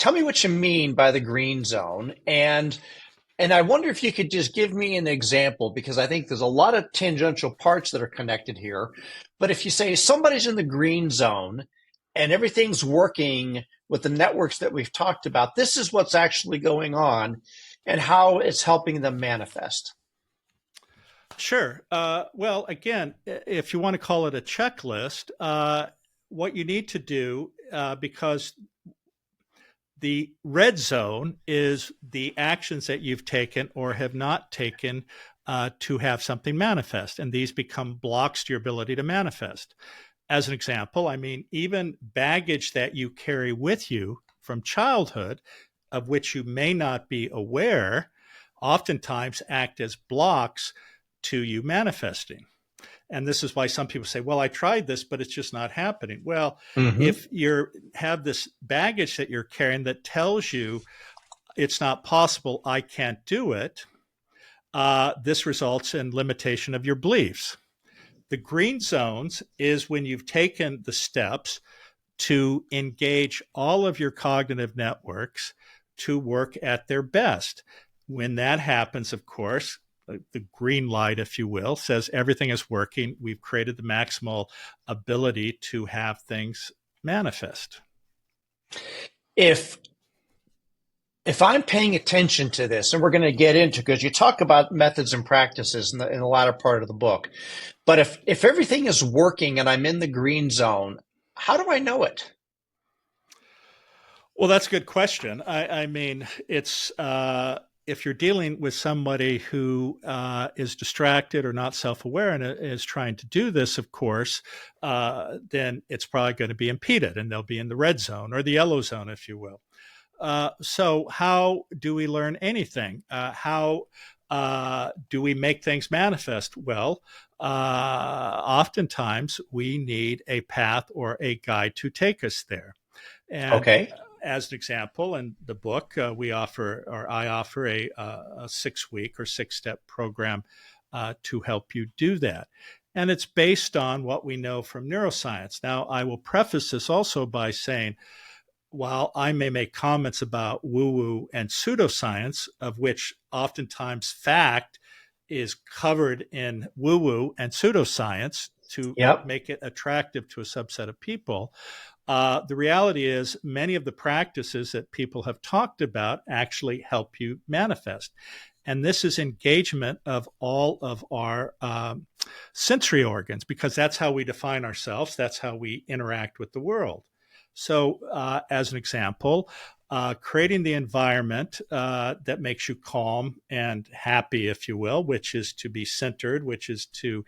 tell me what you mean by the green zone. And I wonder if you could just give me an example, because I think there's a lot of tangential parts that are connected here. But if you say somebody's in the green zone and everything's working with the networks that we've talked about, this is what's actually going on and how it's helping them manifest. Sure. Well, again, if you want to call it a checklist, what you need to do, because the red zone is the actions that you've taken or have not taken to have something manifest. And these become blocks to your ability to manifest. As an example, I mean, even baggage that you carry with you from childhood, of which you may not be aware, oftentimes act as blocks to you manifesting. And this is why some people say, well, I tried this, but it's just not happening. Well, Mm-hmm. if you have this baggage that you're carrying that tells you it's not possible, I can't do it, this results in limitation of your beliefs. The green zones is when you've taken the steps to engage all of your cognitive networks to work at their best. When that happens, of course, the green light, if you will, says everything is working. We've created the maximal ability to have things manifest. If if I'm paying attention to this, and we're going to get into, because you talk about methods and practices in the latter part of the book, but if everything is working and I'm in the green zone, how do I know it? Well, that's a good question. I mean, it's if you're dealing with somebody who is distracted or not self-aware and is trying to do this, of course, then it's probably going to be impeded, and they'll be in the red zone or the yellow zone, if you will. So, how do we learn anything? How do we make things manifest? Well, oftentimes we need a path or a guide to take us there. And Okay. as an example, in the book, we offer, or I offer, a 6-week or 6-step program to help you do that. And it's based on what we know from neuroscience. Now, I will preface this also by saying, while I may make comments about woo-woo and pseudoscience, of which oftentimes fact is covered in woo-woo and pseudoscience to Yep. make it attractive to a subset of people, the reality is many of the practices that people have talked about actually help you manifest. And this is engagement of all of our sensory organs, because that's how we define ourselves. That's how we interact with the world. So as an example, creating the environment that makes you calm and happy, if you will, which is to be centered, which is to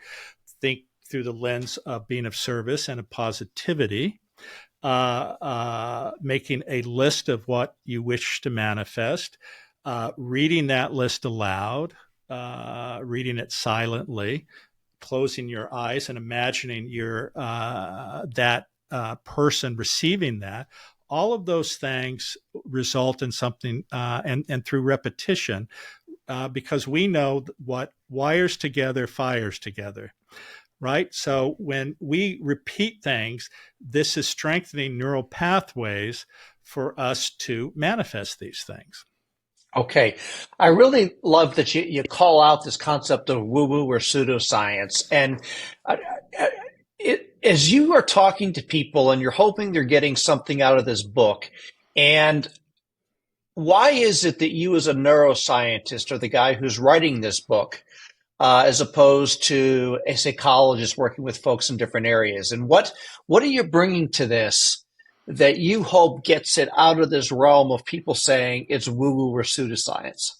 think through the lens of being of service and of positivity, making a list of what you wish to manifest, reading that list aloud, reading it silently, closing your eyes and imagining your that person receiving that. All of those things result in something, and through repetition, because we know what wires together, fires together. Right. So when we repeat things, this is strengthening neural pathways for us to manifest these things. Okay. I really love that you call out this concept of woo-woo or pseudoscience. And uh, as you are talking to people and you're hoping they're getting something out of this book, and why is it that you, as a neuroscientist or the guy who's writing this book, as opposed to a psychologist working with folks in different areas? And what are you bringing to this that you hope gets it out of this realm of people saying it's woo-woo or pseudoscience?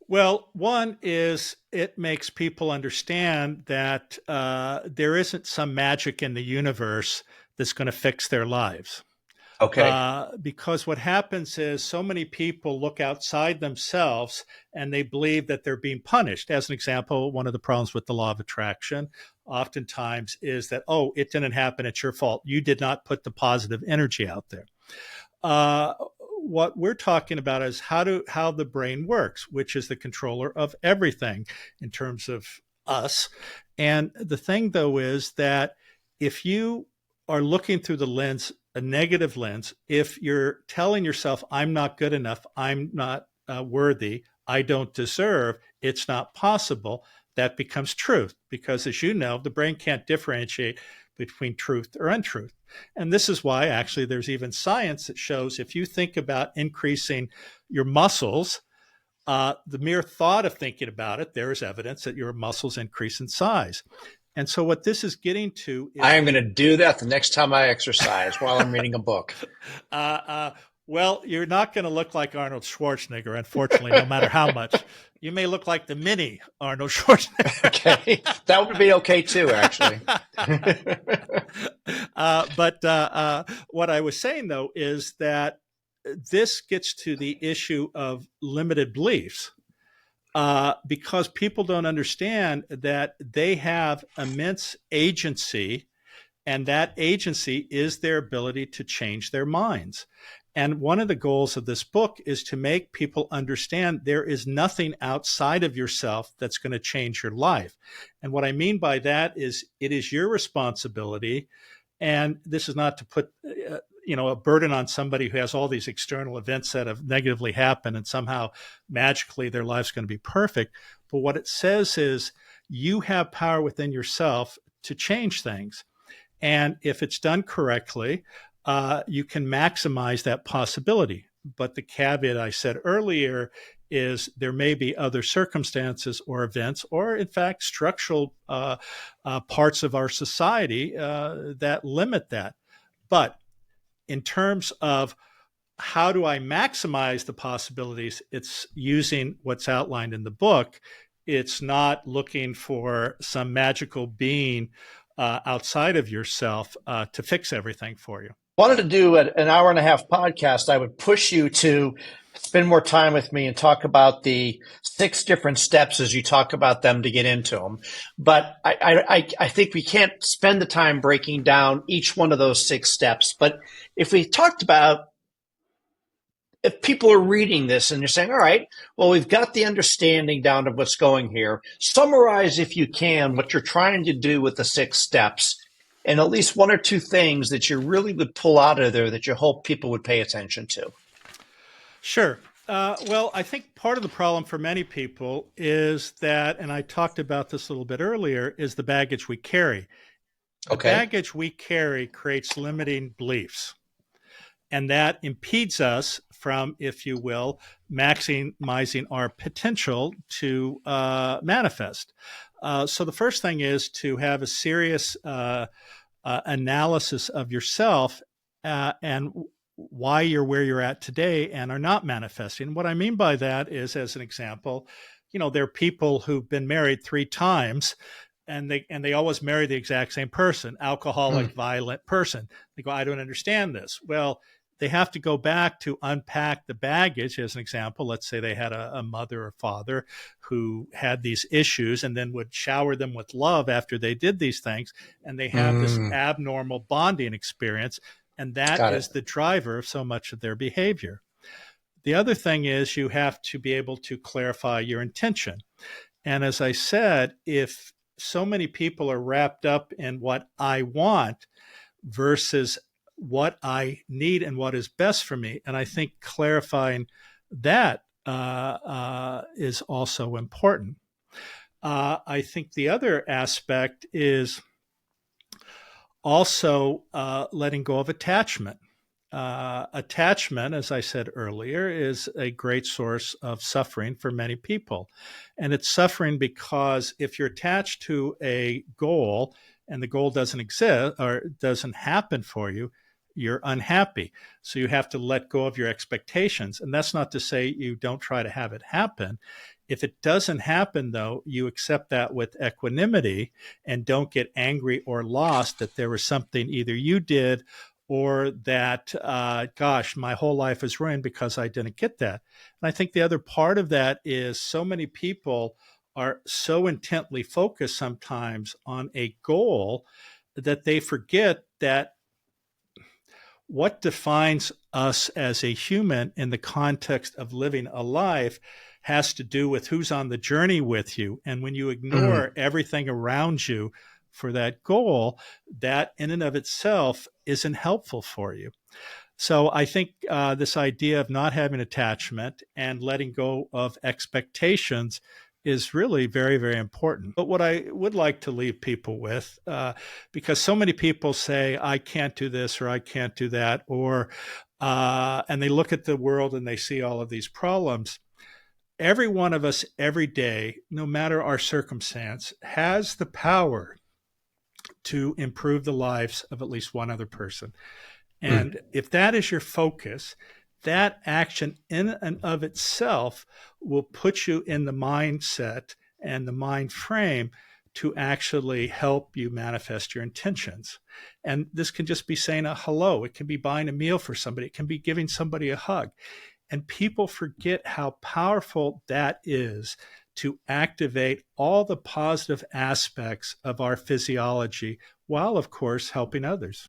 Well, one is it makes people understand that there isn't some magic in the universe that's going to fix their lives. Okay. Because what happens is so many people look outside themselves and they believe that they're being punished. As an example, one of the problems with the law of attraction oftentimes is that, oh, it didn't happen. It's your fault. You did not put the positive energy out there. What we're talking about is how the brain works, which is the controller of everything in terms of us. And the thing, though, is that if you are looking through the lens a negative lens. If you're telling yourself, I'm not good enough, I'm not worthy, I don't deserve, it's not possible, that becomes truth. Because as you know, the brain can't differentiate between truth or untruth. And this is why actually there's even science that shows if you think about increasing your muscles, the mere thought of thinking about it, there is evidence that your muscles increase in size. And so what this is getting to is I am going to do that the next time I exercise while I'm reading a book. uh, uh, well, you're not going to look like Arnold Schwarzenegger, unfortunately, no matter how much. You may look like the mini Arnold Schwarzenegger. Okay. That would be okay too, actually. But what I was saying, though, is that this gets to the issue of limited beliefs. Because people don't understand that they have immense agency, and that agency is their ability to change their minds. And one of the goals of this book is to make people understand there is nothing outside of yourself that's going to change your life. And what I mean by that is it is your responsibility. And this is not to put a burden on somebody who has all these external events that have negatively happened and somehow magically their life's going to be perfect. But what it says is you have power within yourself to change things. And if it's done correctly, you can maximize that possibility. But the caveat I said earlier is there may be other circumstances or events, or in fact, structural parts of our society that limit that. But in terms of how do I maximize the possibilities, it's using what's outlined in the book. It's not looking for some magical being outside of yourself to fix everything for you. Wanted to do an hour and a half podcast. I would push you to spend more time with me and talk about the 6 different steps as you talk about them to get into them. But I think we can't spend the time breaking down each one of those 6 steps. But if we talked about, if people are reading this and you're saying, all right, well, we've got the understanding down of what's going here. Summarize, if you can, what you're trying to do with the 6 steps, and at least 1 or 2 things that you really would pull out of there that you hope people would pay attention to. Sure. Well, I think part of the problem for many people is that, and I talked about this a little bit earlier, is the baggage we carry. The baggage we carry creates limiting beliefs. And that impedes us from, if you will, maximizing our potential to manifest. So the first thing is to have a serious analysis of yourself and why you're where you're at today and are not manifesting. What I mean by that is, as an example, there are people who've been married 3 times and they always marry the exact same person, alcoholic, violent person. They go, I don't understand this. Well, they have to go back to unpack the baggage. As an example, let's say they had a mother or father who had these issues and then would shower them with love after they did these things. And they have this abnormal bonding experience. And that is the driver of so much of their behavior. The other thing is you have to be able to clarify your intention. And as I said, if so many people are wrapped up in what I want versus what I need and what is best for me, and I think clarifying that is also important. I think the other aspect is also letting go of attachment. Attachment, as I said earlier, is a great source of suffering for many people. And it's suffering because if you're attached to a goal and the goal doesn't exist or doesn't happen for you, you're unhappy. So you have to let go of your expectations. And that's not to say you don't try to have it happen. If it doesn't happen, though, you accept that with equanimity and don't get angry or lost that there was something either you did or that, gosh, my whole life is ruined because I didn't get that. And I think the other part of that is so many people are so intently focused sometimes on a goal that they forget that what defines us as a human in the context of living a life has to do with who's on the journey with you. And when you ignore everything around you for that goal, that in and of itself isn't helpful for you. So I think this idea of not having attachment and letting go of expectations is really very, very important. But what I would like to leave people with, because so many people say, I can't do this or I can't do that, or and they look at the world and they see all of these problems. Every one of us every day, no matter our circumstance, has the power to improve the lives of at least one other person. And if that is your focus, that action in and of itself will put you in the mindset and the mind frame to actually help you manifest your intentions. And this can just be saying a hello. It can be buying a meal for somebody. It can be giving somebody a hug. And people forget how powerful that is to activate all the positive aspects of our physiology while, of course, helping others.